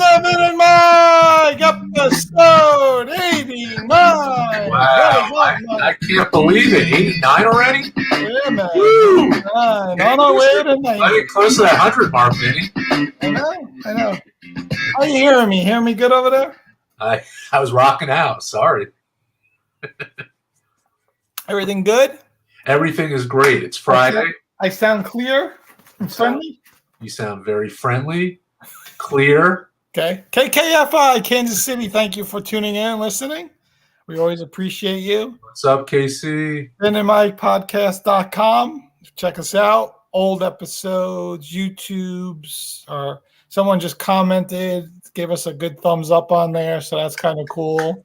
on the Vin and Mike, episode 89. Wow, I can't believe it. 89 already? Yeah, man. Woo! 89. On our way to 90. I get close to that 100 mark, Vinny. I know. How you hearing me? Hearing me good over there? I was rocking out. Sorry. Everything good? Everything is great. It's Friday. I sound clear and friendly? You sound very friendly, clear. Okay. KKFI, Kansas City, thank you for tuning in and listening. We always appreciate you. What's up, KC? Vin and Mike podcast.com. Check us out. Old episodes, YouTubes, or someone just commented, gave us a good thumbs up on there. So that's kind of cool.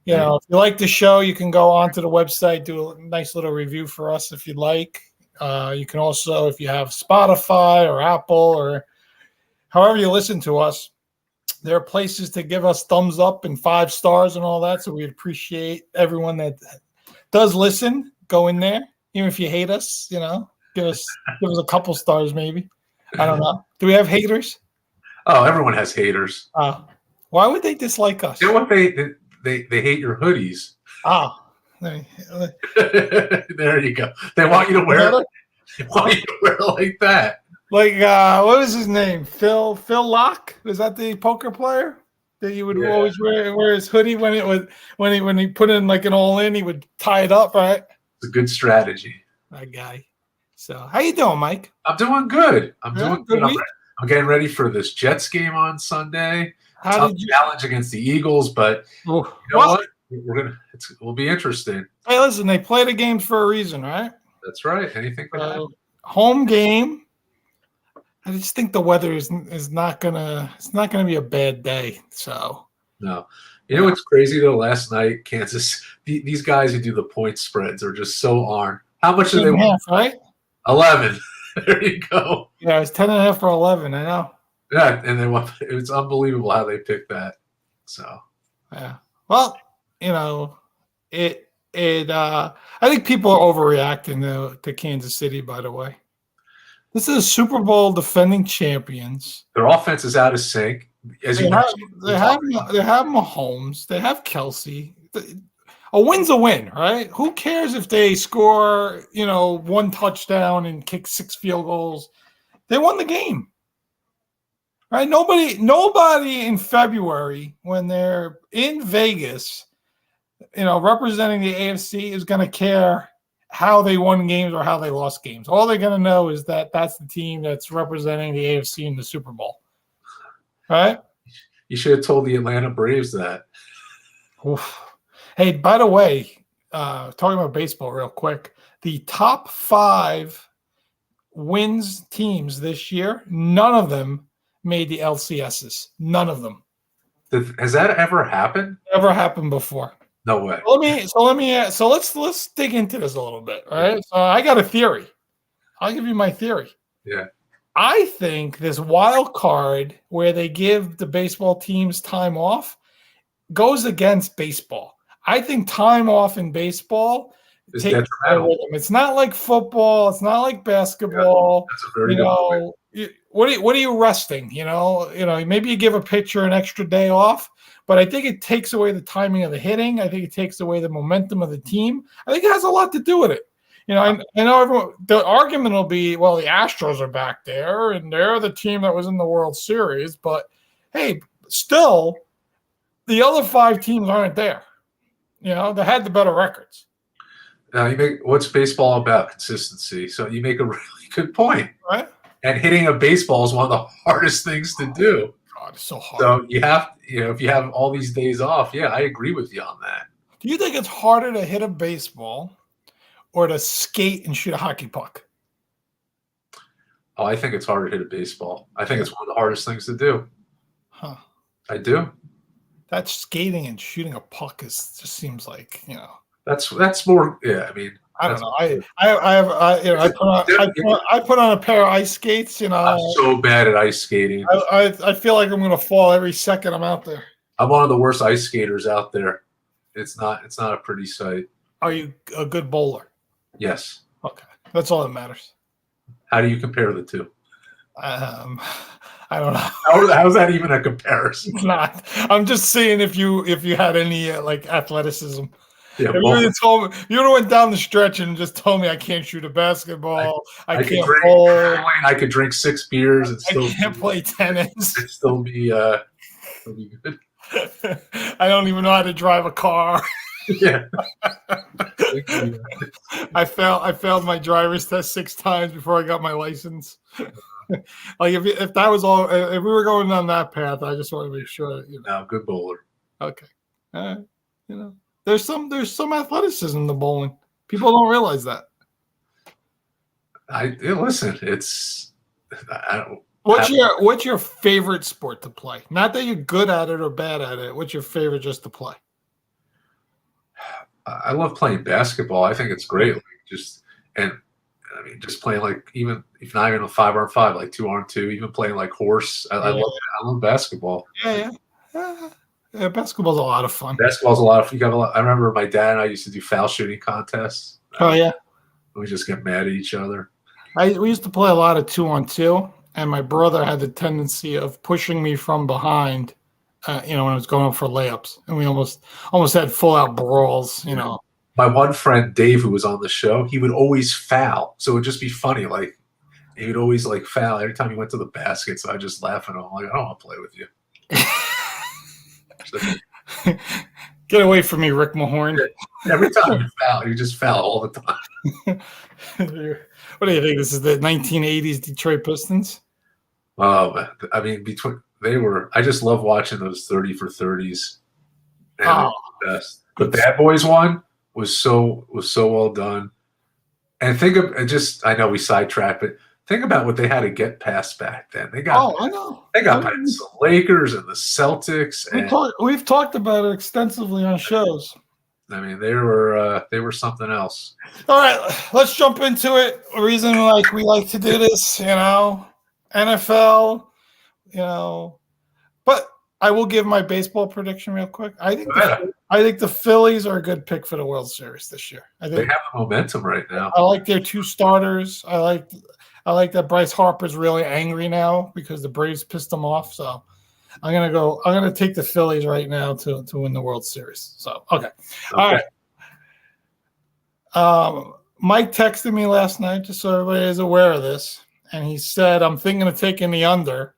You know, if you like the show, you can go onto the website, do a nice little review for us if you'd like. You can also, if you have Spotify or Apple or however you listen to us, there are places to give us thumbs up and 5 stars and all that. So we appreciate everyone that does listen. Go in there, even if you hate us. You know, give us a couple stars, maybe. I don't know. Do we have haters? Oh, everyone has haters. Why would they dislike us? You know what? They hate your hoodies. There you go. They want you to wear it. They want you to wear it like that. Like what was his name? Phil Locke? Was that the poker player that you would always wear his hoodie when he put in like an all in, he would tie it up, right? It's a good strategy. That guy. So how you doing, Mike? I'm doing good. I'm doing good. Week? I'm getting ready for this Jets game on Sunday. How Tough challenge against the Eagles, but you know what? We'll be interesting. Hey, listen, they play the games for a reason, right? That's right. Anything for that? Home game. I just think the weather is not gonna be a bad day. So no, you know what's crazy though? Last night, Kansas, these guys who do the point spreads are just so armed. How much do they want? Right? 11. There you go. Yeah, it's 10.5 for 11. I know. Yeah, and it's unbelievable how they picked that. So yeah. Well, you know, I think people are overreacting to Kansas City, by the way. This is a Super Bowl defending champions. Their offense is out of sync. As you mentioned, they have Mahomes. They have Kelsey. A win's a win, right? Who cares if they score, 1 touchdown and kick 6 field goals? They won the game. Right? Nobody in February when they're in Vegas, representing the AFC is going to care how they won games or how they lost games. All they're going to know is that that's the team that's representing the AFC in the Super Bowl. Right? You should have told the Atlanta Braves that. Oof. Hey, by the way, talking about baseball real quick, the top 5 wins teams this year, none of them made the LCSs. None of them. Has that ever happened? Never happened before. No way. Let's dig into this a little bit, right? So I got a theory. I'll give you my theory. Yeah. I think this wild card where they give the baseball teams time off goes against baseball. I think time off in baseball takes detrimental. It's not like football. It's not like basketball. Yeah, that's a very good point. What are you resting? Maybe you give a pitcher an extra day off, but I think it takes away the timing of the hitting. I think it takes away the momentum of the team. I think it has a lot to do with it. I know everyone. The argument will be, well, the Astros are back there, and they're the team that was in the World Series. But hey, still, the other 5 teams aren't there. They had the better records. Now what's baseball about? Consistency. So you make a really good point. Right. And hitting a baseball is one of the hardest things to do. God, it's so hard. So you have, if you have all these days off, yeah, I agree with you on that. Do you think it's harder to hit a baseball or to skate and shoot a hockey puck? Oh, I think it's harder to hit a baseball. I think it's one of the hardest things to do. Huh. I do. That skating and shooting a puck just seems like, That's more. Yeah, I mean. I don't know. I put on a pair of ice skates. I'm so bad at ice skating. I feel like I'm going to fall every second I'm out there. I'm one of the worst ice skaters out there. It's not a pretty sight. Are you a good bowler? Yes. Okay, that's all that matters. How do you compare the two? Um, I don't know. How's that even a comparison? It's not. I'm just seeing if you had any like athleticism. Yeah, If you would have told me, you would have went down the stretch and just told me I can't shoot a basketball, I can't bowl, I could drink 6 beers and I still can't play tennis. it'd still be good. I don't even know how to drive a car. Yeah. I failed my driver's test 6 times before I got my license. Like if that was all, if we were going down that path, I just want to make sure. No, good bowler. Okay. There's some athleticism in the bowling. People don't realize that. Listen. It's I don't. What's your favorite sport to play? Not that you're good at it or bad at it. What's your favorite just to play? I love playing basketball. I think it's great. Just playing like even if not even a 5-on-5, like 2-on-2, even playing like horse. I love basketball. Yeah. Basketball's a lot of fun. Basketball's a lot of. I remember my dad and I used to do foul shooting contests. Oh yeah. We just get mad at each other. We used to play a lot of 2-on-2, and my brother had the tendency of pushing me from behind. When I was going up for layups, and we almost had full out brawls. My one friend Dave, who was on the show, he would always foul, so it would just be funny. Like he would always like foul every time he went to the basket. So I just laugh at him. I'm like, I don't want to play with you. Get away from me, Rick Mahorn. Every time you foul, you just foul all the time. What do you think? This is the 1980s Detroit Pistons? Oh, I mean, I just love watching those 30 for 30s. The best. The Bad Boys one was so well done. And I know we sidetracked, but think about what they had to get past back then. I know. They got past the Lakers and the Celtics. We've talked about it extensively on shows. I mean, they were something else. All right, let's jump into it. The reason we like to do this, NFL, but I will give my baseball prediction real quick. I think the Phillies are a good pick for the World Series this year. I think they have the momentum right now. I like their 2 starters. I like that Bryce Harper's really angry now because the Braves pissed him off. So I'm gonna take the Phillies right now to win the World Series. So okay. All right. Mike texted me last night, just so everybody is aware of this, and he said, I'm thinking of taking the under.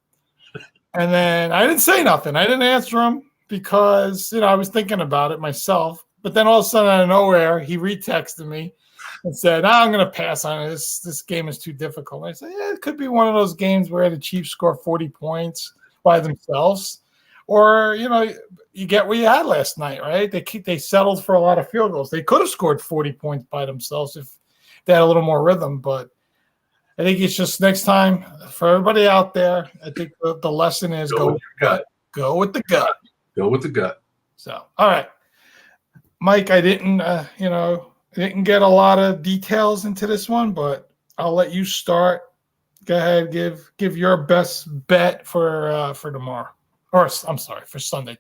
And then I didn't say nothing. I didn't answer him because, I was thinking about it myself. But then all of a sudden, out of nowhere, he retexted me and said, I'm going to pass on it. This game is too difficult. And I said, it could be one of those games where the Chiefs score 40 points by themselves. Or, you get what you had last night, right? They settled for a lot of field goals. They could have scored 40 points by themselves if they had a little more rhythm. But I think it's just next time for everybody out there. I think the lesson is go with the gut. Go with the gut. Go with the gut. So, all right, Mike. I didn't get a lot of details into this one, but I'll let you start. Go ahead, give your best bet for tomorrow, or I'm sorry, for Sunday.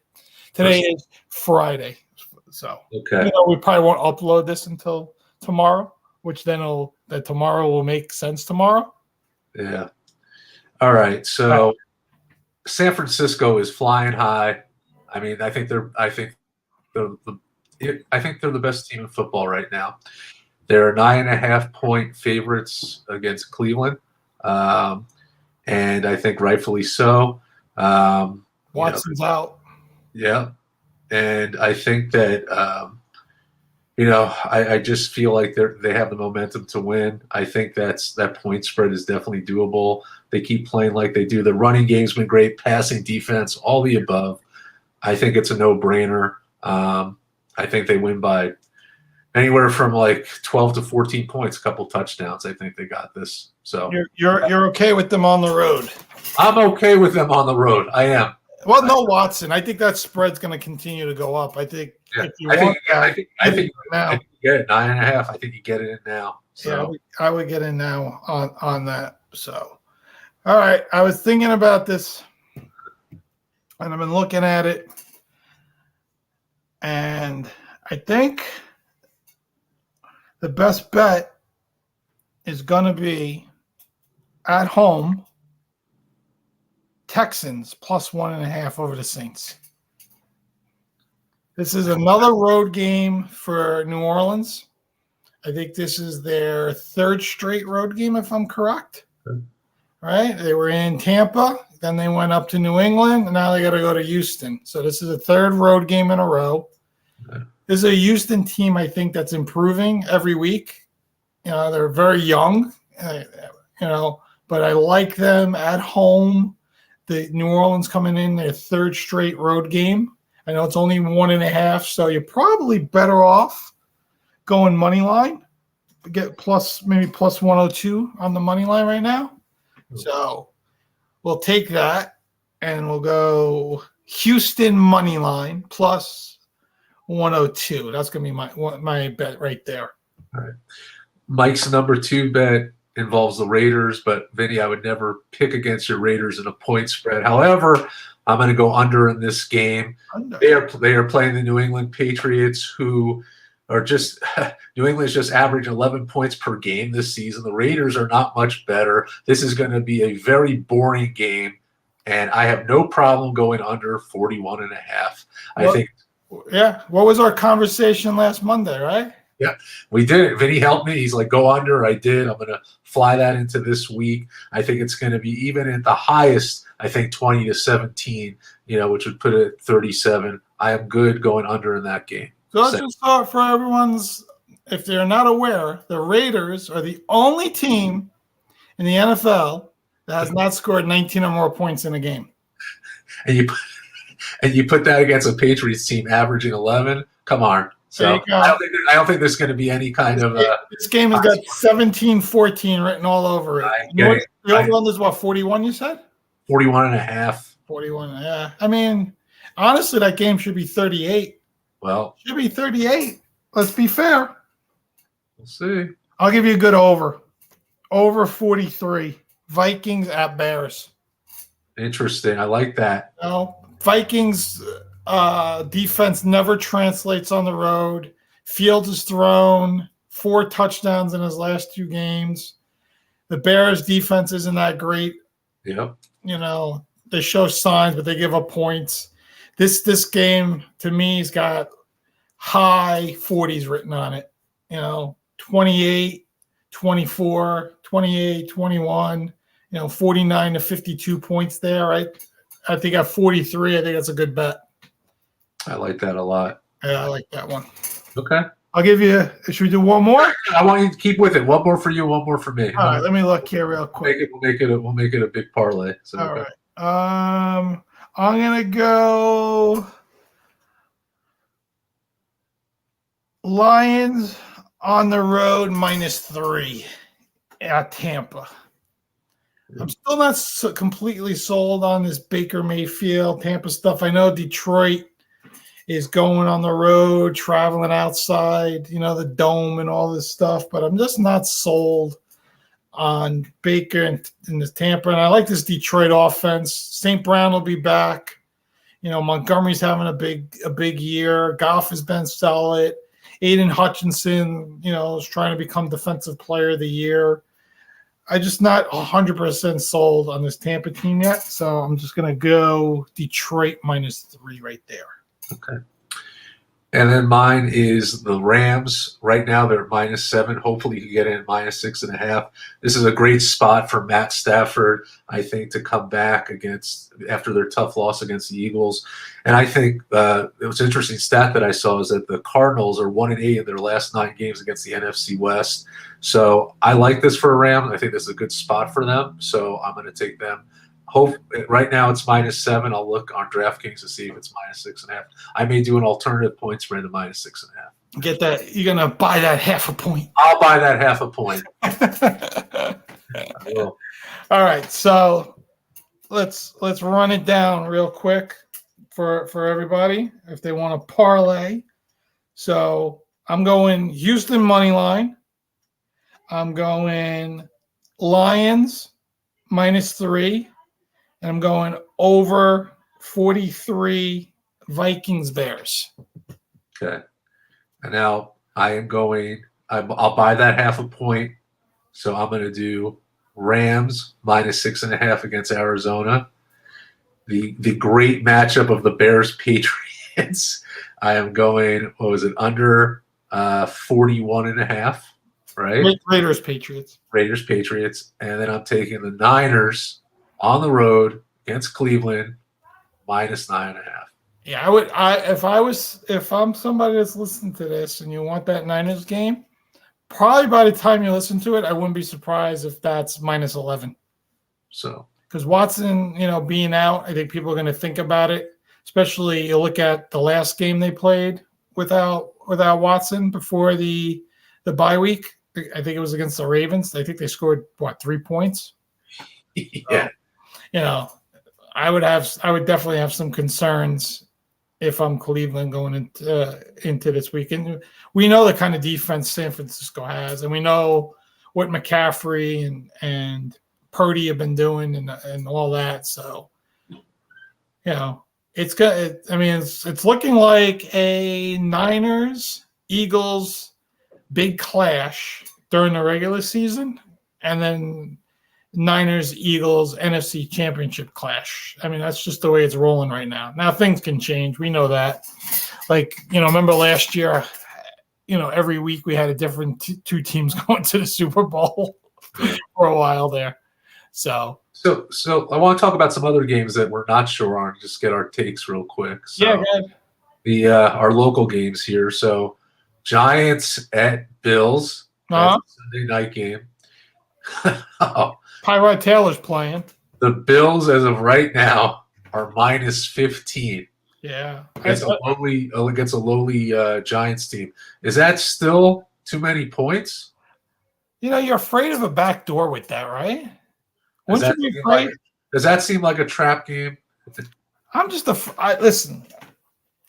Today is Friday, so okay. We probably won't upload this until tomorrow, which then tomorrow will make sense tomorrow. Yeah. All right. So San Francisco is flying high. I mean, I think they're the best team in football right now. They're 9.5-point favorites against Cleveland, and I think rightfully so. Watson's out. Yeah, and I think that I just feel like they have the momentum to win. I think that point spread is definitely doable. They keep playing like they do. The running game's been great, passing defense, all the above. I think it's a no-brainer. I think they win by anywhere from like 12 to 14 points, a couple touchdowns. I think they got this. So you're okay with them on the road? I'm okay with them on the road. I am. Well, no, Watson. I think that spread's going to continue to go up. I think if you want I think you get it 9.5. I think you get it in now. So. Yeah, I would get in now on that. So, all right. I was thinking about this, and I've been looking at it, and I think the best bet is going to be at home Texans plus 1.5 over the Saints. This is another road game for New Orleans. I think this is their third straight road game, if I'm correct. Okay. Right? They were in Tampa, then they went up to New England, and now they got to go to Houston. So this is a third road game in a row. Okay. This is a Houston team, I think, that's improving every week. They're very young, but I like them at home. The New Orleans coming in their third straight road game. I know it's only 1.5, so you're probably better off going money line. Get maybe plus 102 on the money line right now. So we'll take that and we'll go Houston money line plus 102. That's going to be my bet right there. All right. Mike's number 2 bet involves the Raiders, but Vinny, I would never pick against your Raiders in a point spread. However, I'm going to go under in this game. They are playing the New England Patriots, who are just New England's just averaging 11 points per game this season. The Raiders are not much better. This is going to be a very boring game, and I have no problem going under 41.5. I think. Yeah. What was our conversation last Monday, right? Yeah, we did it. Vinny helped me. He's like, go under. I did. I'm going to fly that into this week. I think it's going to be even at the highest, I think 20-17, which would put it at 37. I am good going under in that game. So let's just start for everyone's, if they're not aware, the Raiders are the only team in the NFL that has not scored 19 or more points in a game. And you put that against a Patriots team averaging 11. Come on. So I don't think there's going to be any kind of this game has got 17-14 written all over it. The over-under is what, 41, you said? 41.5. 41, yeah. I mean, honestly, that game should be 38. Well, should be 38. Let's be fair. We'll see. I'll give you a good over. Over 43. Vikings at Bears. Interesting. I like that. Vikings defense never translates on the road. Fields has thrown 4 touchdowns in his last 2 games. The Bears defense isn't that great. Yep. They show signs, but they give up points. This game, to me, has got high 40s written on it. 28, 24, 28, 21, 49 to 52 points there, right? I think at 43, I think that's a good bet. I like that a lot. Yeah, I like that one. Okay. I'll give you – should we do one more? I want you to keep with it. One more for you, one more for me. All right, let me look here real quick. We'll make it a big parlay. So, all right. I'm going to go Lions on the road -3 at Tampa. I'm still not completely sold on this Baker Mayfield Tampa stuff. I know Detroit is going on the road, traveling outside, the dome and all this stuff, but I'm just not sold on Baker and this Tampa. And I like this Detroit offense. St. Brown will be back. Montgomery's having a big year. Goff has been solid. Aiden Hutchinson, is trying to become Defensive Player of the Year. I'm just not 100% sold on this Tampa team yet, so I'm just going to go Detroit -3 right there. Okay. And then mine is the Rams. Right now they're at -7. Hopefully you can get in at -6.5. This is a great spot for Matt Stafford, I think, to come back after their tough loss against the Eagles. And I think it was an interesting stat that I saw is that the Cardinals are 1-8 in their last 9 games against the NFC West. So I like this for a Rams. I think this is a good spot for them. So I'm going to take them. Right now it's -7. I'll look on DraftKings to see if it's -6.5. I may do an alternative point spread to -6.5. Get that? You're gonna buy that half a point. I'll buy that half a point. I will. All right, so let's run it down real quick for everybody if they want to parlay. So I'm going Houston money line. I'm going Lions -3. And I'm going over 43 Vikings Bears. Okay. And now I'll buy that half a point. So I'm going to do Rams -6.5 against Arizona. the great matchup of the Bears Patriots. I am going, what was it, under 41.5, right? Raiders Patriots. Raiders Patriots. And then I'm taking the Niners on the road against Cleveland, -9.5. Yeah, if I'm somebody that's listening to this and you want that Niners game, probably by the time you listen to it, I wouldn't be surprised if that's -11. So because Watson, being out, I think people are going to think about it. Especially you look at the last game they played without Watson before the bye week. I think it was against the Ravens. I think they scored 3 points. yeah. So, I would definitely have some concerns if I'm Cleveland going into this weekend. We know the kind of defense San Francisco has, and we know what McCaffrey and Purdy have been doing and all that. So, it's good. It's looking like a Niners Eagles big clash during the regular season, and then Niners Eagles NFC Championship clash. That's just the way it's rolling right now. Now things can change. We know that. Remember last year, every week we had a different two teams going to the Super Bowl for a while there. So I want to talk about some other games that we're not sure on. Just get our takes real quick. So, yeah, our local games here. So Giants at Bills. That's a Sunday night game. Tyrod Taylor's playing. The Bills, as of right now, are -15. Yeah, against a lowly Giants team. Is that still too many points? You're afraid of a back door with that, right? Does that seem like a trap game? I'm just listen.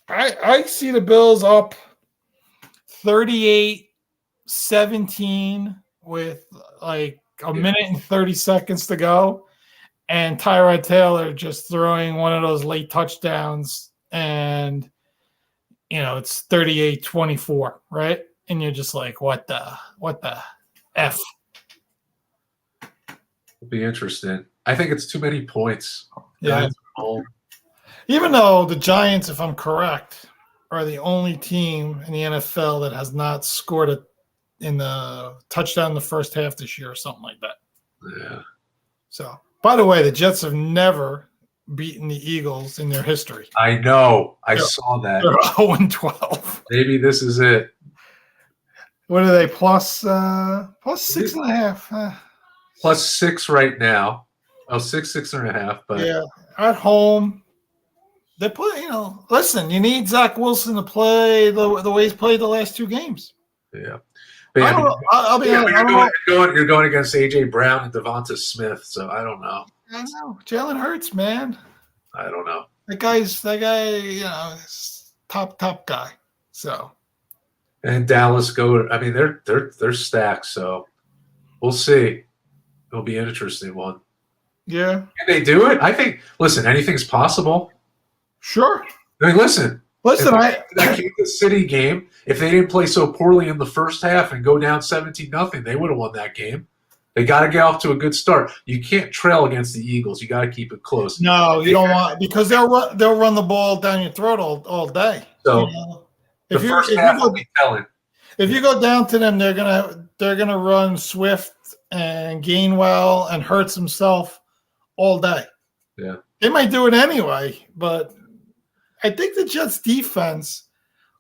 I see the Bills up 38-17 with like a minute and 30 seconds to go, and Tyrod Taylor just throwing one of those late touchdowns, and it's 38-24, right? And you're just like, what the F? It'll be interesting. I think it's too many points. Yeah. Even though the Giants, if I'm correct, are the only team in the NFL that has not scored in the touchdown in the first half this year or something like that. Yeah. So, by the way, the Jets have never beaten the Eagles in their history. I know. I saw that. They're 0-12. Maybe this is it. What are they? Plus 6.5. +6 right now. Oh, 6.5. But yeah, at home. They play, listen, you need Zach Wilson to play the way he's played the last two games. Yeah. I'll be honest. You're going against A.J. Brown and Devonta Smith, so I don't know. I know. Jalen Hurts, man. I don't know. That guy, is top guy. So. And Dallas they're stacked, so we'll see. It'll be an interesting one. Yeah. Can they do it? I think, listen, anything's possible. Sure. Listen, that Kansas City game, if they didn't play so poorly in the first half and go down 17-0, they would have won that game. They got to get off to a good start. You can't trail against the Eagles. You got to keep it close. No, you don't want, because they'll run the ball down your throat all day. So the first half will be telling. If you go down to them, they're gonna run Swift and Gainwell and Hurts himself all day. Yeah, they might do it anyway, but I think the Jets defense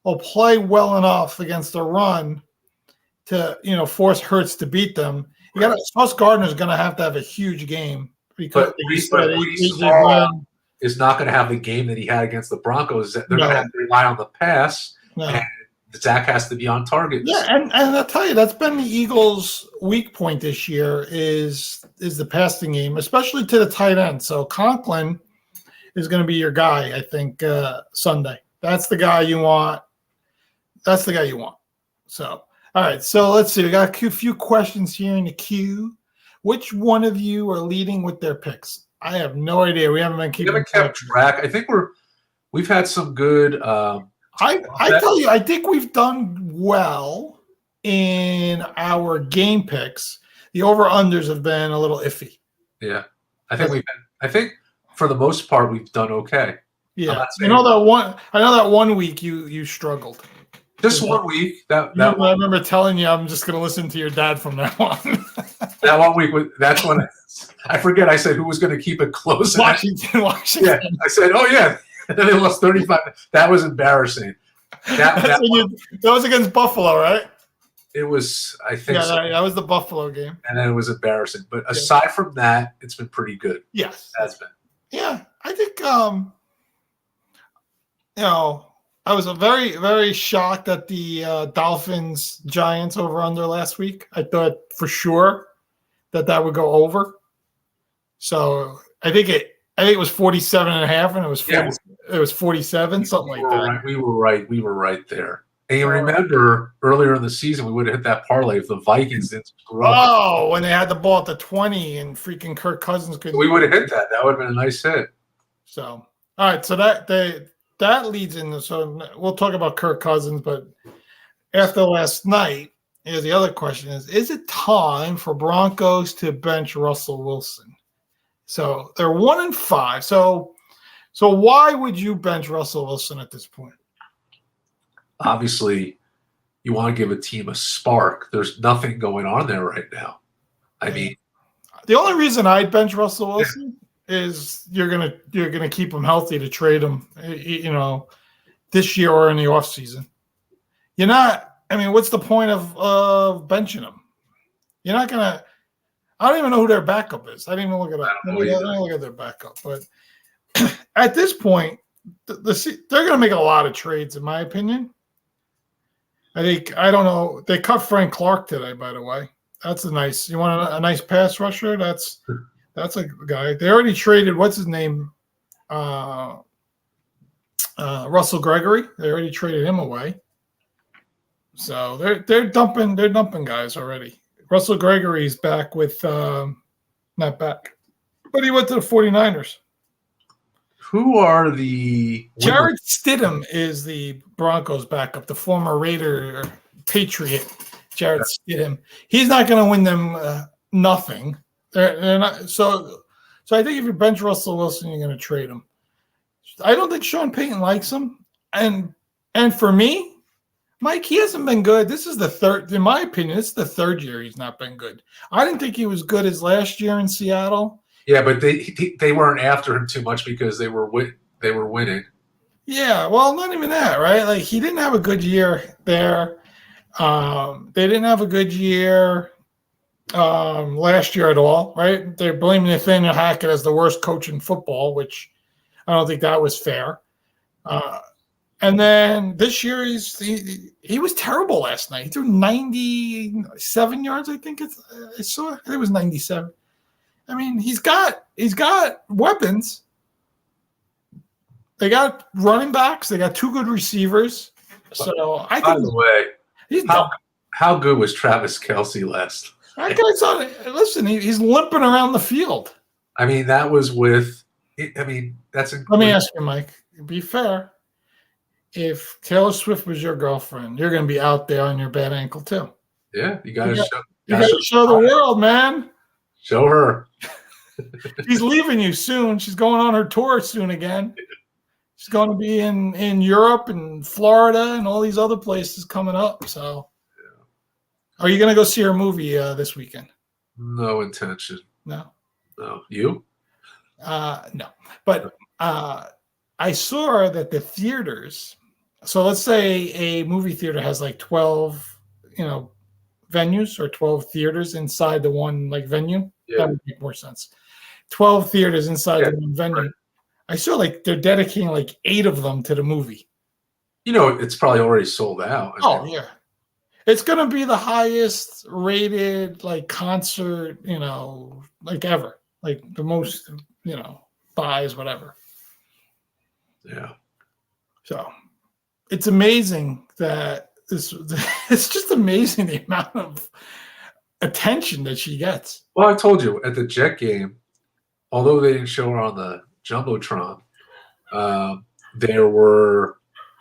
will play well enough against the run to force Hurts to beat them. Sauce Gardner's going to have a huge game because is not going to have the game that he had against the Broncos. They're going to have to rely on the pass, and Zach has to be on target. Yeah, and I'll tell you, that's been the Eagles' weak point this year is the passing game, especially to the tight end. So Conklin is going to be your guy, I think, Sunday. That's the guy you want. So, all right. So let's see. We got a few questions here in the queue. Which one of you are leading with their picks? I have no idea. We haven't kept track. I think we've had some good. I tell you, I think we've done well in our game picks. The over-unders have been a little iffy. Yeah. I think for the most part, we've done okay. Yeah, I know that one week you struggled. Just 1 week. I remember telling you I'm just going to listen to your dad from now on. That 1 week that's when I forget. I said who was going to keep it close. Washington. Yeah, I said, oh yeah, and then they lost 35. That was embarrassing. That was against Buffalo, right? It was, I think. So. That was the Buffalo game, and then it was embarrassing. But aside from that, it's been pretty good. Yes, has been. Yeah, I think I was very, very shocked at the Dolphins Giants over under last week. I thought for sure that would go over. So I think it was 47.5, and it was 47, something like that. Right. We were right there. And you remember earlier in the season, we would have hit that parlay if the Vikings didn't screw up. Oh, when they had the ball at the 20 and freaking Kirk Cousins couldn't. We would have hit that. That would have been a nice hit. So, all right. So that leads into, so we'll talk about Kirk Cousins, but after last night, the other question is it time for Broncos to bench Russell Wilson? So they're 1-5. So why would you bench Russell Wilson at this point? Obviously, you want to give a team a spark. There's nothing going on there right now. I mean, the only reason I'd bench Russell Wilson is you're gonna keep him healthy to trade him, this year or in the offseason. You're not. I mean, what's the point of benching him? You're not gonna. I don't even know who their backup is. I didn't even look it up. I didn't look at their backup. But at this point, they're going to make a lot of trades, in my opinion. I don't know. They cut Frank Clark today, by the way. That's a nice. You want a nice pass rusher? That's a guy. They already traded. What's his name? Russell Gregory. They already traded him away. So they're dumping guys already. Russell Gregory's back with not back, but he went to the 49ers. Who are the Jarrett Stidham is the Broncos backup, the former Raider Patriot Jarrett Stidham. He's not going to win them nothing. They're not. So I think if you bench Russell Wilson, you're going to trade him. I don't think Sean Payton likes him, and for me, Mike, he hasn't been good. This is the third, in my opinion, it's the third year he's not been good. I didn't think he was good as last year in Seattle. Yeah, but they weren't after him too much because they were winning. Yeah, well, not even that, right? Like, he didn't have a good year there. They didn't have a good year last year at all, right? They're blaming Nathaniel Hackett as the worst coach in football, which I don't think that was fair. And then this year he was terrible last night. He threw 97 yards, I think it was 97. I mean, he's got weapons. They got running backs. They got two good receivers. So I think. By the way, how good was Travis Kelce last? That guy's on. Listen, he's limping around the field. I mean, that was with. I mean, that's. Let me ask you, Mike. Be fair. If Taylor Swift was your girlfriend, you're going to be out there on your bad ankle too. Yeah, you got to show the world, man. Show her. She's leaving you soon. She's going on her tour soon again. She's going to be in Europe and Florida and all these other places coming up. So, Are you going to go see her movie this weekend? No intention. No. You? No. But I saw that the theaters. So let's say a movie theater has like 12, venues or 12 theaters inside the one venue. Yeah. That would make more sense. 12 theaters inside the one venue. Right. I saw they're dedicating 8 of them to the movie. It's probably already sold out. Yeah. It's going to be the highest rated concert, ever. The most, buys, whatever. Yeah. So it's amazing that it's just amazing the amount of attention that she gets. Well, I told you at the Jet game, although they didn't show her on the Jumbotron, there were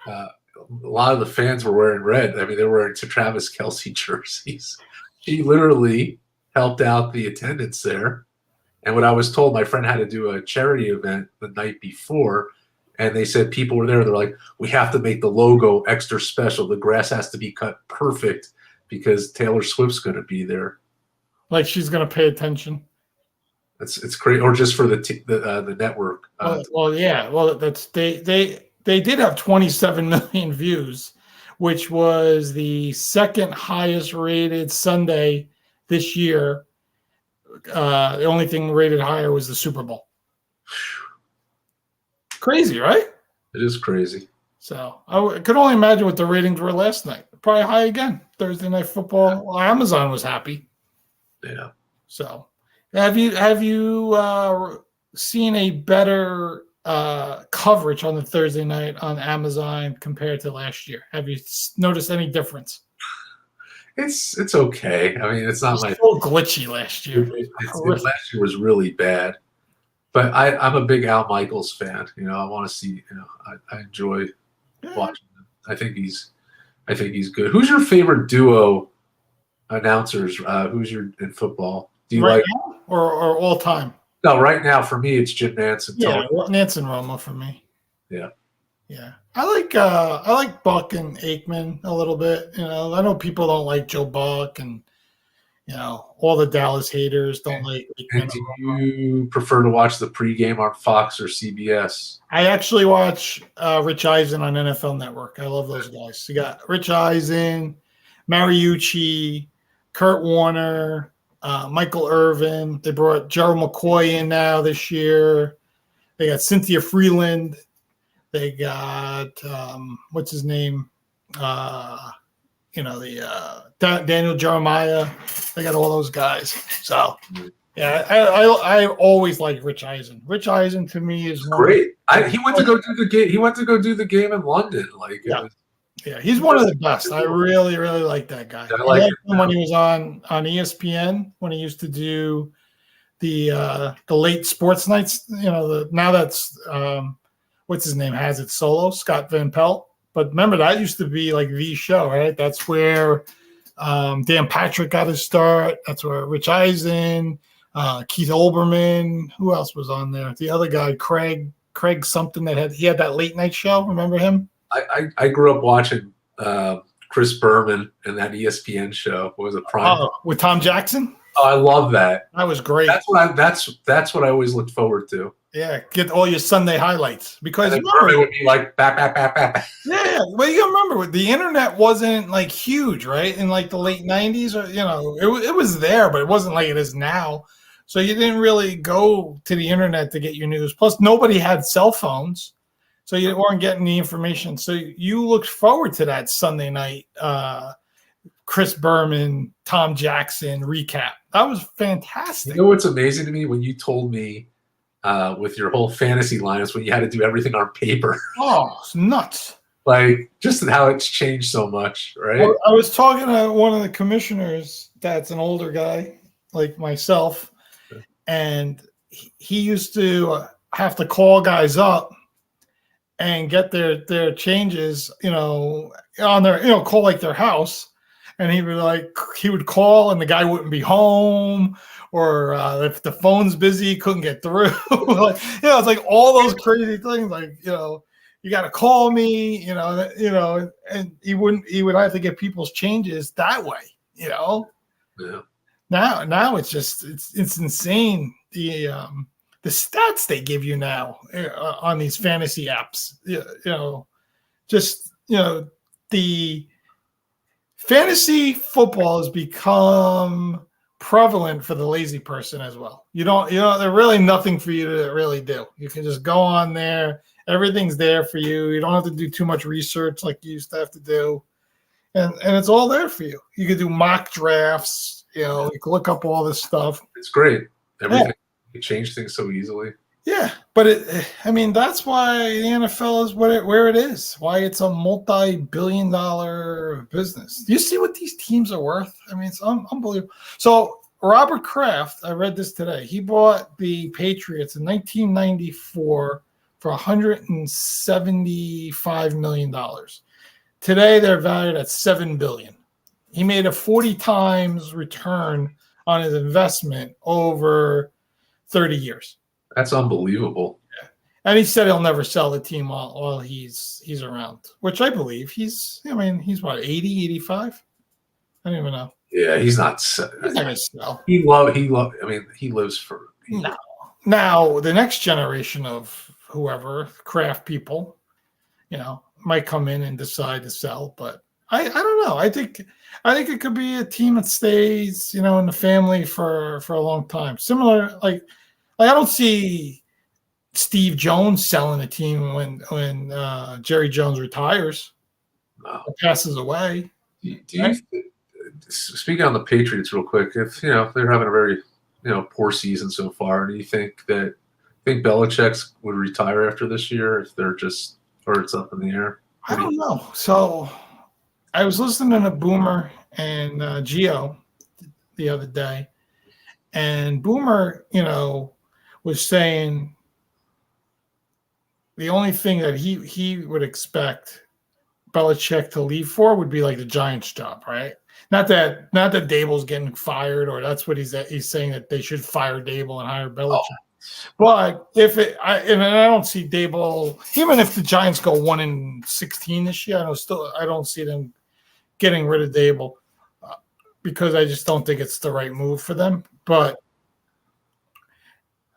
a lot of the fans were wearing red. I mean, they were wearing Travis Kelce jerseys. She literally helped out the attendance there. And what I was told, my friend had to do a charity event the night before, and they said people were there. They're like, we have to make the logo extra special. The grass has to be cut perfect because Taylor Swift's going to be there. Like she's going to pay attention. It's great, or just for the network. Well, yeah. Well, they did have 27 million views, which was the second highest rated Sunday this year. The only thing rated higher was the Super Bowl. Crazy, right? It is crazy. So I could only imagine what the ratings were last night. Probably high again. Thursday Night Football. Well, Amazon was happy. Yeah. So have you seen a better coverage on the Thursday night on Amazon compared to last year? Have you noticed any difference? It's okay. I mean, it's not so glitchy last year. Last year was really bad. But I'm a big Al Michaels fan. I want to see. I enjoy watching him. I think he's good. Who's your favorite duo announcers? Who's your in football? Do you like now or all time? No, right now for me it's Jim Nantz and Tony. Nantz and Romo for me. Yeah. Yeah. I like Buck and Aikman a little bit. I know people don't like Joe Buck and all the Dallas haters don't like Aikman. And do you prefer to watch the pregame on Fox or CBS? I actually watch Rich Eisen on NFL Network. I love those guys. You got Rich Eisen, Mariucci, Kurt Warner, Michael Irvin. They brought Gerald McCoy in now this year. They got Cynthia Freeland. They got what's his name? Daniel Jeremiah. They got all those guys. So yeah, I always like Rich Eisen. Rich Eisen to me is great. He went to go do the game. He went to go do the game in London. He's one of the best. I really, really like that guy. I liked him when he was on ESPN when he used to do the late sports nights. Now that's what's his name has it solo, Scott Van Pelt. But remember that used to be like the show, right? That's where Dan Patrick got his start. That's where Rich Eisen, Keith Olbermann. Who else was on there? The other guy, Craig something he had that late night show. Remember him? I grew up watching Chris Berman and that ESPN show. What was it? Prime with Tom Jackson. Oh, I love that. That was great. That's what I always looked forward to. Yeah, get all your Sunday highlights because it would be like bap. Yeah, well, you remember the internet wasn't like huge, right? In like the late '90s, or it was there, but it wasn't like it is now. So you didn't really go to the internet to get your news. Plus, nobody had cell phones, so you weren't getting the information. So you looked forward to that Sunday night Chris Berman, Tom Jackson recap. That was fantastic. You know what's amazing to me? When you told me with your whole fantasy lineups when you had to do everything on paper. Oh, it's nuts. Like just how it's changed so much, right? I was talking to one of the commissioners that's an older guy like myself, and he used to have to call guys up and get their changes, on their, call like their house. And he would call and the guy wouldn't be home, or if the phone's busy, couldn't get through. It's like all those crazy things. Like, you got to call me, and he would have to get people's changes that way, Yeah. Now it's just it's insane the stats they give you now on these fantasy apps. The fantasy football has become prevalent for the lazy person as well. There's really nothing for you to really do. You can just go on there. Everything's there for you. You don't have to do too much research like you used to have to do. And it's all there for you. You can do mock drafts. You can look up all this stuff. It's great. Everything. You change things so easily. Yeah, but that's why the NFL is where it is. Why it's a multi-billion-dollar business. Do you see what these teams are worth? It's unbelievable. So Robert Kraft, I read this today. He bought the Patriots in 1994 for $175 million. Today they're valued at $7 billion. He made a 40 times return on his investment over 30 years. That's unbelievable. And he said he'll never sell the team while he's around, which I believe. He's what, 80, 85? I don't even know. Yeah, he's not. He's not going to sell. He lives for. No. Now, the next generation of whoever, craft people, might come in and decide to sell, but I don't know. I think it could be a team that stays, in the family for a long time. Similar, like I don't see Steve Jones selling a team when Jerry Jones retires, No. or passes away. Speaking on the Patriots real quick, if they're having a very poor season so far, do you think Belichick would retire after this year if they're just, or it's up in the air? I don't know. So I was listening to Boomer and Gio the other day, and Boomer, was saying the only thing that he would expect Belichick to leave for would be like the Giants job, right? Not that Dable's getting fired, or that's what he's saying, that they should fire Dable and hire Belichick. But I don't see Dable, even if the Giants go 1-16 this year, I don't see them getting rid of Dable because I just don't think it's the right move for them. But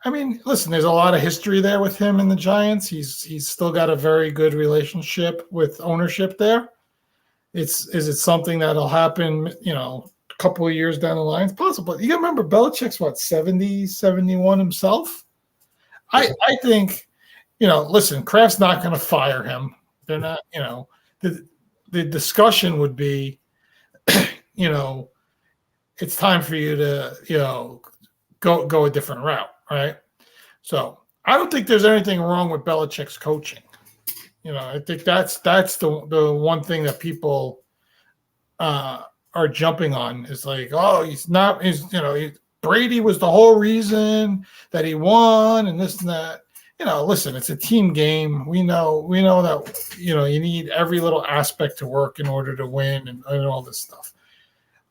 I mean, listen, there's a lot of history there with him and the Giants. He's still got a very good relationship with ownership there. Is it something that'll happen, a couple of years down the line? It's possible. You got to remember, Belichick's what, 70, 71 himself? I think, listen, Kraft's not going to fire him. They're not, the discussion would be, it's time for you to, go a different route, right? So I don't think there's anything wrong with Belichick's coaching. I think that's the one thing that people are jumping on, is like, oh, Brady was the whole reason that he won and this and that. Listen, it's a team game. We know that, you need every little aspect to work in order to win and all this stuff.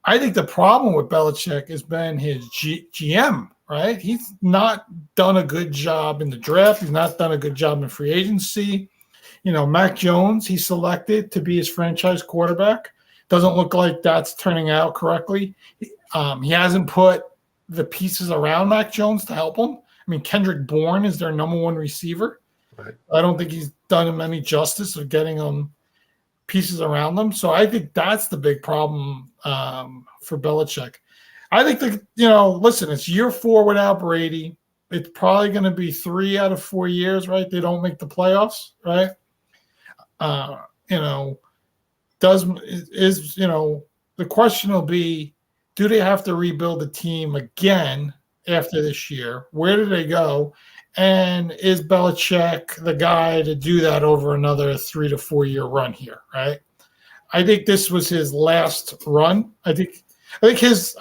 I think the problem with Belichick has been his GM, right? He's not done a good job in the draft. He's not done a good job in free agency. Mac Jones, he selected to be his franchise quarterback. Doesn't look like that's turning out correctly. He hasn't put the pieces around Mac Jones to help him. I mean, Kendrick Bourne is their number one receiver. Right. I don't think he's done him any justice of getting them pieces around them. So I think that's the big problem for Belichick. I think listen, it's year 4 without Brady. It's probably going to be 3 out of 4 years, right? They don't make the playoffs, right? The question will be, do they have to rebuild the team again after this year? Where do they go? And is Belichick the guy to do that over another 3 to 4 year run here, right? I think this was his last run. I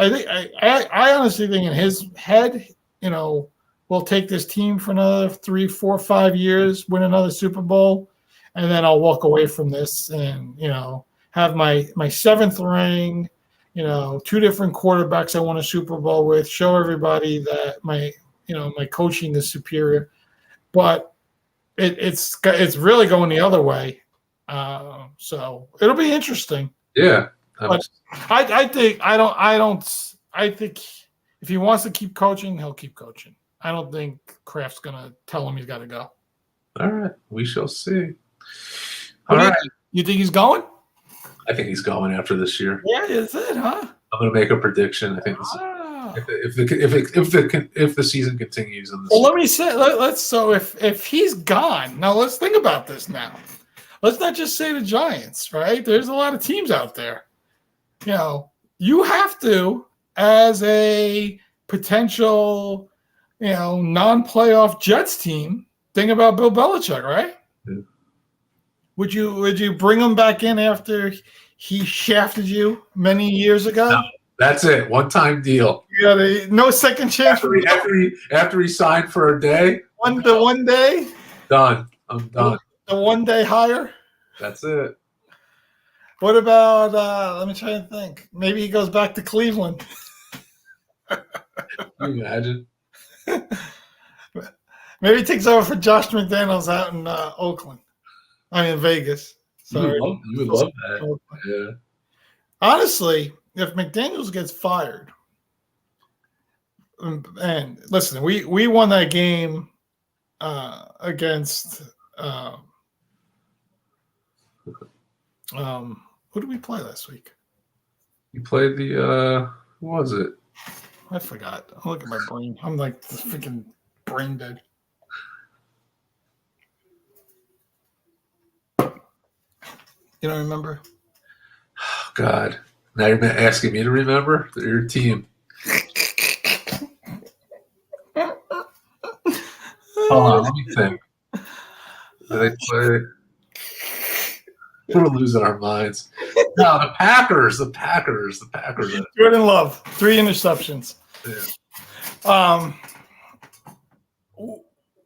honestly think in his head, we'll take this team for another 3, 4, 5 years, win another Super Bowl, and then I'll walk away from this and, have my 7th ring, 2 different quarterbacks I won a Super Bowl with, show everybody that my coaching is superior. But it's really going the other way. So it'll be interesting. Yeah. But I think if he wants to keep coaching, he'll keep coaching. I don't think Kraft's going to tell him he's got to go. All right. We shall see. All right. You think he's going? I think he's going after this year. Yeah, is it, huh? I'm going to make a prediction. I think if the season continues in this. Well, let me say, so if he's gone, now let's think about this now. Let's not just say the Giants, right? There's a lot of teams out there. You have to, as a potential, non-playoff Jets team, think about Bill Belichick, right? Yeah. Would you bring him back in after he shafted you many years ago? No, that's it. One-time deal. You got no second chance. After he signed for a day. The one day. Done. I'm done. The 1 day hire. That's it. What about? Let me try and think. Maybe he goes back to Cleveland. Can you imagine? Maybe he takes over for Josh McDaniels out in Oakland. I mean, Vegas. Sorry. You would love that. Yeah. Honestly, if McDaniels gets fired, and listen, we won that game against who did we play last week? You played the who was it? I forgot. Look at my brain. I'm like freaking brain dead. You don't remember? Oh, God. Now you're asking me to remember your team. Hold on, let me think. Do they play? We're losing our minds. No, the Packers. Jordan Love, 3 interceptions. Yeah.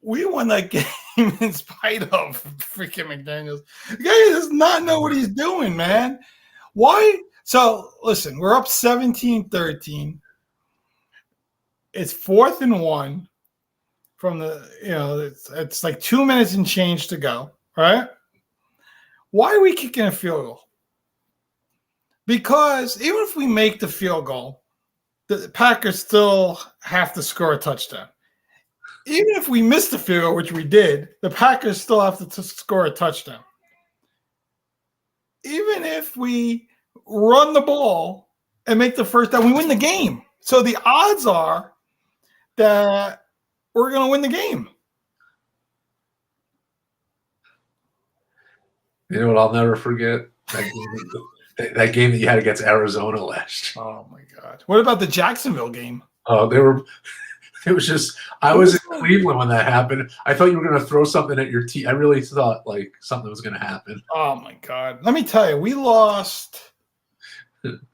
We won that game in spite of freaking McDaniels. The guy does not know what he's doing, man. Why? So, listen, we're up 17-13. It's 4th and 1 from it's like 2 minutes and change to go, right? Why are we kicking a field goal? Because even if we make the field goal, the Packers still have to score a touchdown. Even if we miss the field goal, which we did, the Packers still have to score a touchdown. Even if we run the ball and make the first down, we win the game. So the odds are that we're going to win the game. You know what I'll never forget? That game that you had against Arizona last year. Oh, my God. What about the Jacksonville game? Oh, it was just, I was in Cleveland when that happened. I thought you were going to throw something at your team. I really thought like something was going to happen. Oh, my God. Let me tell you, we lost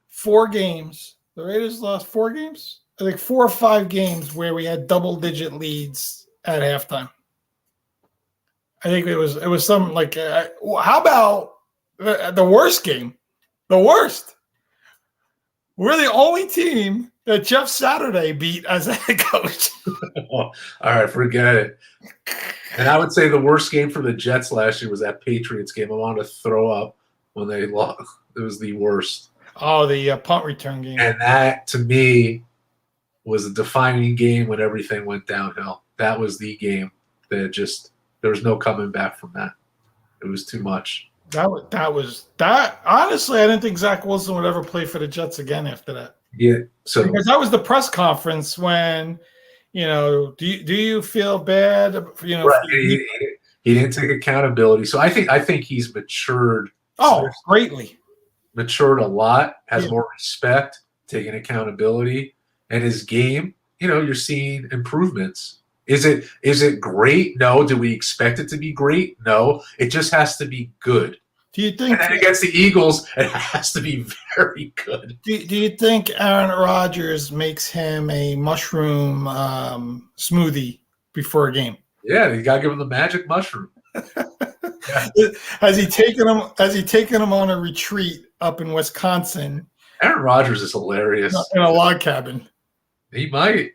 4 games. The Raiders lost 4 games? I think 4 or 5 games where we had double-digit leads at halftime. I think it was something like, how about the worst game? The worst. We're the only team that Jeff Saturday beat as a head coach. All right, forget it. And I would say the worst game for the Jets last year was that Patriots game. I wanted to throw up when they lost. It was the worst. Oh, the punt return game. And that, to me, was a defining game when everything went downhill. That was the game that just – there was no coming back from that. It was too much. That honestly, I didn't think Zach Wilson would ever play for the Jets again after that. Yeah, so because that was the press conference when, do you feel bad? Right. He didn't take accountability. So I think he's matured. Oh, greatly. Matured a lot, has more respect, taking accountability, and his game. You're seeing improvements. Is it great? No. Do we expect it to be great? No. It just has to be good. Do you think? And then against the Eagles, it has to be very good. Do you think Aaron Rodgers makes him a mushroom smoothie before a game? Yeah, you got to give him the magic mushroom. Yeah. Has he taken him on a retreat up in Wisconsin? Aaron Rodgers is hilarious. In a log cabin. He might.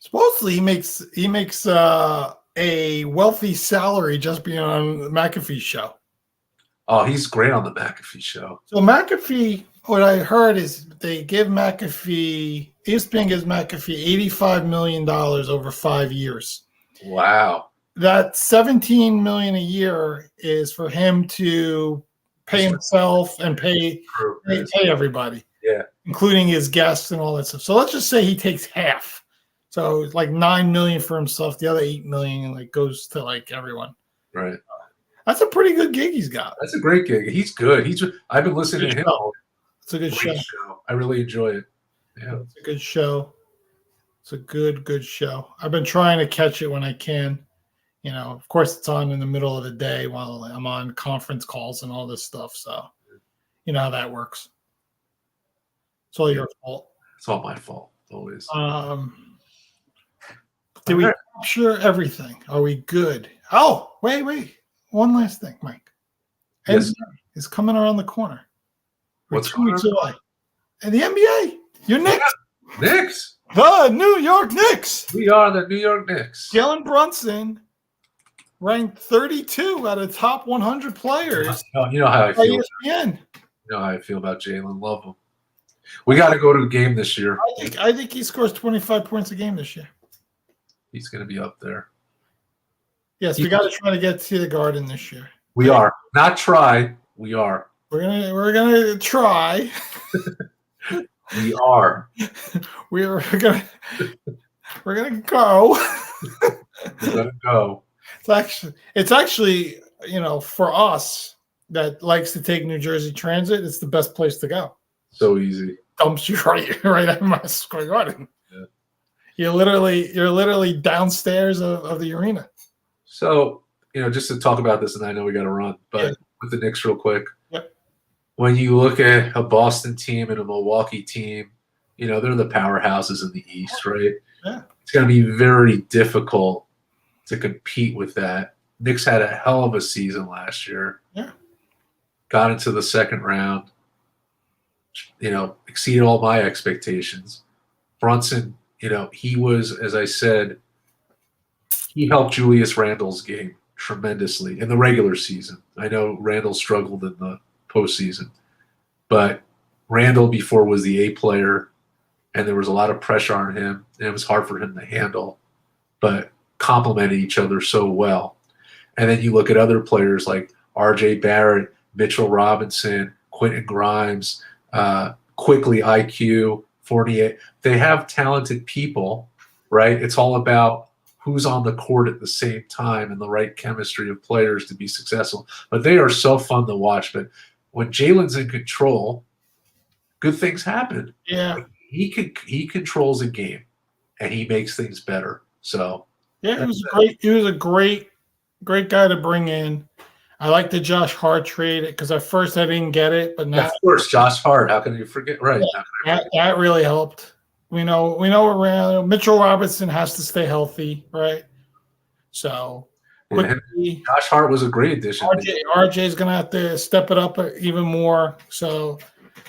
Supposedly he makes a wealthy salary just being on the McAfee show. Oh, he's great on the McAfee show. So McAfee, what I heard is they give McAfee, ESPN gives McAfee $85 million over 5 years. Wow. That $17 million a year is for him to pay himself and pay everybody. Yeah. Including his guests and all that stuff. So let's just say he takes half. So it's like $9 million for himself, the other $8 million goes to everyone. Right. That's a pretty good gig he's got. That's a great gig. He's good. I've been listening to him. It's a good show. I really enjoy it. Yeah. It's a good show. It's a good show. I've been trying to catch it when I can. Of course it's on in the middle of the day while I'm on conference calls and all this stuff. So you know how that works. It's all your fault. It's all my fault, always. Did we capture everything? Are we good? Oh, wait. One last thing, Mike. Yes. NBA is coming around the corner. What's 2 weeks away. And the NBA, you're Knicks. Knicks. The New York Knicks. We are the New York Knicks. Jalen Brunson ranked 32 out of top 100 players You know how I by feel. ESPN. You know how I feel about Jalen. Love him. We got to go to a game this year. I think he scores 25 points a game this year. He's going to be up there. Yes, we got to try to get to the Garden this year. We are not try. We are. We're gonna try. We are. We're gonna go. We're gonna go. It's actually for us that likes to take New Jersey Transit, it's the best place to go. So easy. Dumps you right at Madison Square Garden. Yeah. You're literally downstairs of the arena. So, just to talk about this, and I know we got to run, but with the Knicks real quick. Yep. When you look at a Boston team and a Milwaukee team, they're the powerhouses in the East, right? Yeah. It's going to be very difficult to compete with that. Knicks had a hell of a season last year. Yeah. Got into the second round. Exceeded all my expectations. Brunson, he was, as I said, he helped Julius Randle's game tremendously in the regular season. I know Randle struggled in the postseason, but Randle before was the A player, and there was a lot of pressure on him, and it was hard for him to handle, but complemented each other so well. And then you look at other players like R.J. Barrett, Mitchell Robinson, Quentin Grimes, quickly IQ, Fournier. They have talented people, right? It's all about who's on the court at the same time and the right chemistry of players to be successful. But they are so fun to watch. But when Jalen's in control, good things happen. Yeah. He controls a game and he makes things better. So yeah, he was a great guy to bring in. I like the Josh Hart trade because at first I didn't get it, but now of course, Josh Hart. How can you forget? Right. Yeah, that really helped. We know around Mitchell Robinson has to stay healthy, right? So quickly, Josh Hart was a great addition. RJ is going to have to step it up even more. So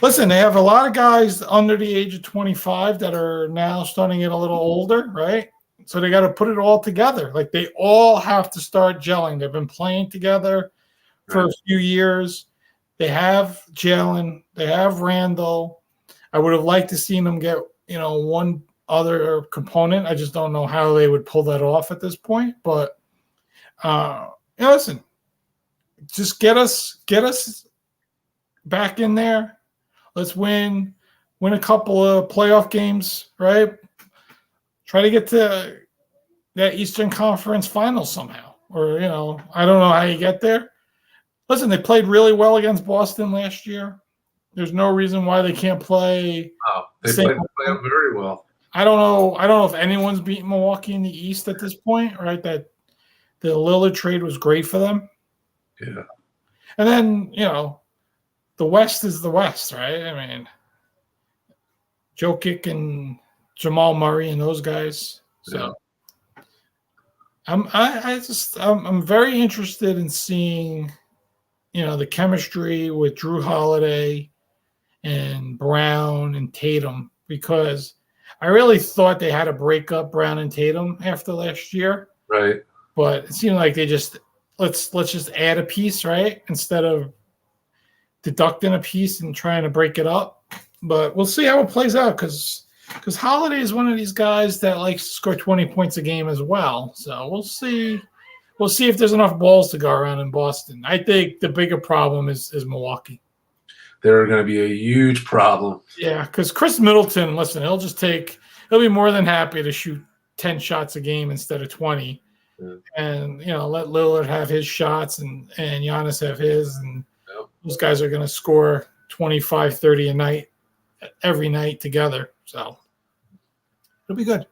listen, they have a lot of guys under the age of 25 that are now starting to get a little older, right? So they got to put it all together. Like they all have to start gelling. They've been playing together for a few years. They have Jalen. They have Randall. I would have liked to see them get one other component. I just don't know how they would pull that off at this point. But listen, just get us back in there. Let's win a couple of playoff games, right? Try to get to that Eastern Conference Finals somehow. Or, I don't know how you get there. Listen, they played really well against Boston last year. There's no reason why they can't play. Oh, they played very well. I don't know if anyone's beaten Milwaukee in the East at this point, right? That the Lillard trade was great for them. Yeah. And then, the West is the West, right? I mean, Jokic and Jamal Murray and those guys. So I'm very interested in seeing, the chemistry with Drew Holiday and Brown and Tatum, because I really thought they had to break up Brown and Tatum after last year. Right. But it seemed like they just let's just add a piece, right? Instead of deducting a piece and trying to break it up. But we'll see how it plays out because Holiday is one of these guys that likes to score 20 points a game as well. So we'll see. We'll see if there's enough balls to go around in Boston. I think the bigger problem is Milwaukee. They're going to be a huge problem. Yeah, because Chris Middleton, listen, he'll be more than happy to shoot 10 shots a game instead of 20. Yeah. And, let Lillard have his shots and Giannis have his. And those guys are going to score 25, 30 a night, every night together. So it'll be good.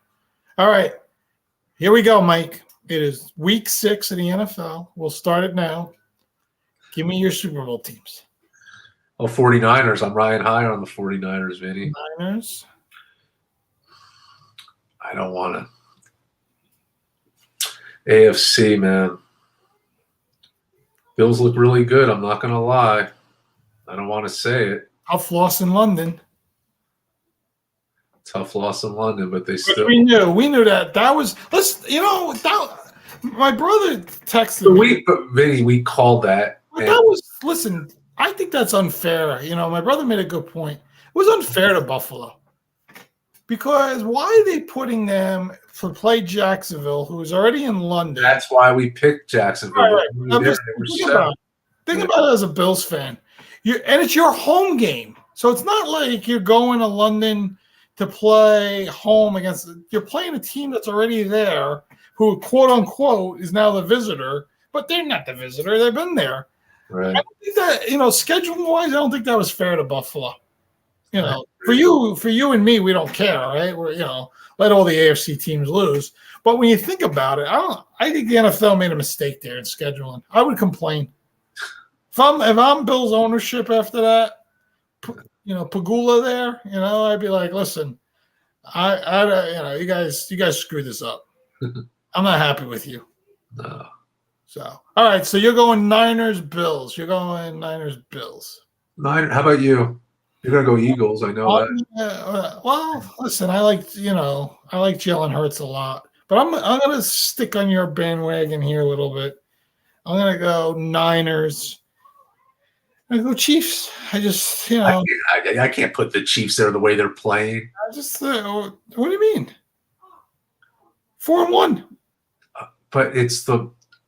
All right. Here we go, Mike. It is week 6 of the NFL. We'll start it now. Give me your Super Bowl teams. Oh, 49ers. I'm riding higher on the 49ers, Vinny. Niners. I don't want to. AFC, man. Bills look really good. I'm not going to lie. I don't want to say it. I'll floss in London. Tough loss in London, but they But still. we knew that was. My brother texted But me. Vinny, we called that. But that was, listen, I think that's unfair. My brother made a good point. It was unfair to Buffalo because why are they putting them to play Jacksonville, who is already in London? That's why we picked Jacksonville. Right. Think about it as a Bills fan. And it's your home game. So it's not like you're going to London to play home against – you're playing a team that's already there who, quote unquote, is now the visitor, but they're not the visitor. They've been there. Right. I don't think that, scheduling wise, I don't think that was fair to Buffalo. For you and me, we don't care, right? We're, let all the AFC teams lose. But when you think about it, I think the NFL made a mistake there in scheduling. I would complain. If I'm Bills ownership after that, Pagula there, I'd be like, listen, you guys screwed this up. I'm not happy with you. No. So, all right. So you're going Niners, Bills. You're going Niners, Bills. How about you? You're gonna go Eagles. I know that. Well, listen, I like Jalen Hurts a lot, but I'm gonna stick on your bandwagon here a little bit. I'm gonna go Niners. I go Chiefs. I just, I can't put the Chiefs there the way they're playing. I just, what do you mean? 4-1. But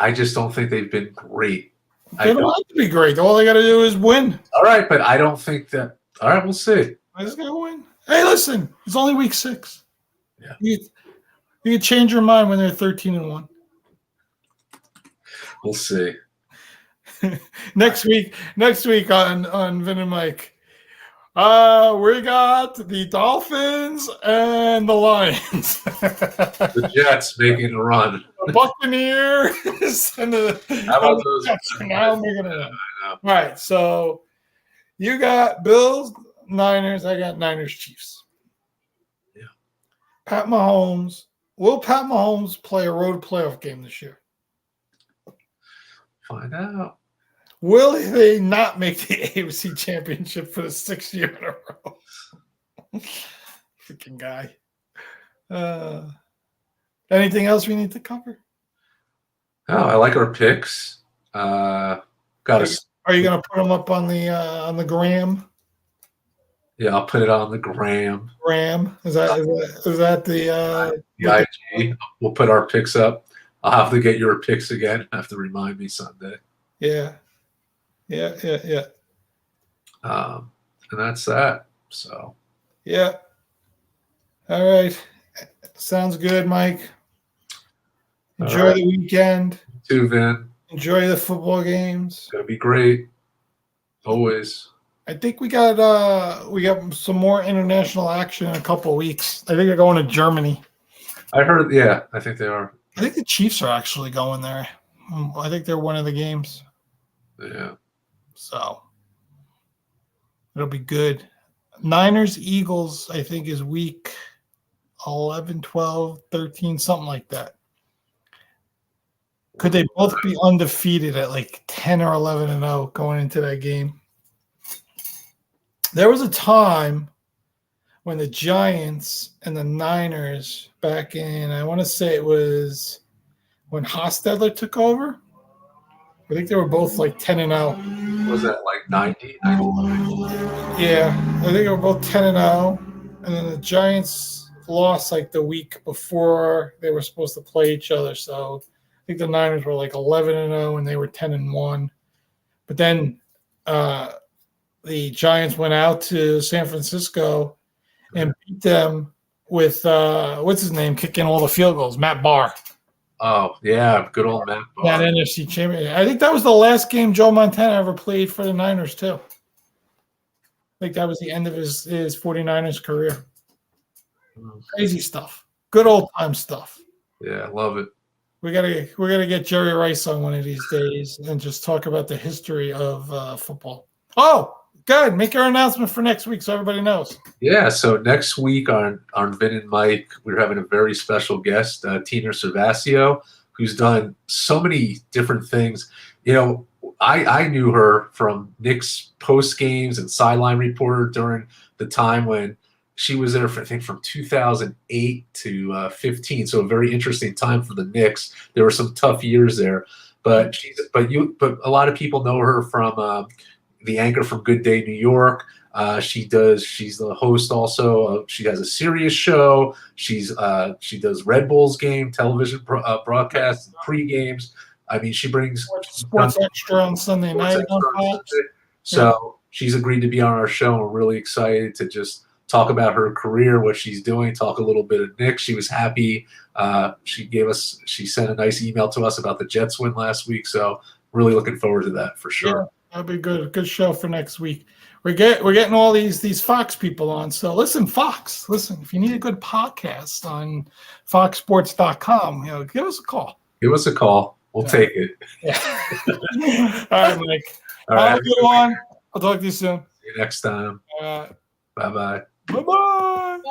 I just don't think they've been great. They don't have to be great. All they got to do is win. All right, but I don't think that. All right, we'll see. I just got to win. Hey, listen, it's only week 6. Yeah. You can change your mind when they're 13-1. We'll see. Next week on Vin and Mike, we got the Dolphins and the Lions. The Jets making a run. The Buccaneers and the How about those? Jets now making a run. All right, so you got Bills, Niners. I got Niners, Chiefs. Yeah. Pat Mahomes. Will Pat Mahomes play a road playoff game this year? Find out. Will they not make the AFC Championship for the 6th year in a row? Freaking guy. Anything else we need to cover? Oh, I like our picks. Are you going to put them up on the gram? Yeah, I'll put it on the gram. Gram? Is that the IG? We'll put our picks up. I'll have to get your picks again. Have to remind me Sunday. Yeah. And that's that. So. Yeah. All right. Sounds good, Mike. Enjoy the weekend. You too, Vin. Enjoy the football games. It's gonna be great. Always. I think we got some more international action in a couple of weeks. I think they're going to Germany. I heard. Yeah, I think they are. I think the Chiefs are actually going there. I think they're one of the games. Yeah. So it'll be good. Niners, Eagles, I think, is week 11, 12, 13, something like that. Could they both be undefeated at like 10 or 11-0 going into that game? There was a time when the Giants and the Niners back in, I want to say it was when Hostetler took over. I think they were both like 10-0. Was that like 90? 91? Yeah, I think they were both 10-0. And then the Giants lost like the week before they were supposed to play each other. So I think the Niners were like 11-0 and they were 10-1. But then the Giants went out to San Francisco and beat them with what's his name kicking all the field goals, Matt Barr. Oh yeah, good old Matt Barr. That NFC champion. I think that was the last game Joe Montana ever played for the Niners too. I think that was the end of his 49ers career. Crazy stuff. Good old time stuff. Yeah, love it. We're gonna get Jerry Rice on one of these days and just talk about the history of football. Oh, good. Make your announcement for next week so everybody knows. Yeah, so next week on Vin and Mike, we're having a very special guest, Tina Servasio, who's done so many different things. I knew her from Nick's post games and sideline reporter during the time when she was there, I think, from 2008 to 15. So a very interesting time for the Knicks. There were some tough years there, but a lot of people know her from the anchor from Good Day New York. She's the host also. She has a serious show. She does Red Bulls game, television broadcasts, pre-games. I mean, she brings Sports Extra on Sunday night on Fox. So she's agreed to be on our show. We're really excited to just talk about her career, what she's doing, talk a little bit of Nick. She was happy. She sent a nice email to us about the Jets win last week. So really looking forward to that for sure. Yeah, that'll be good. Good show for next week. We're getting all these Fox people on. So listen, Fox, if you need a good podcast on foxsports.com, give us a call. Give us a call. We'll take it. Yeah. All right, Mike. All right. Have a good one. I'll talk to you soon. See you next time. Bye-bye. Bye-bye. Bye-bye.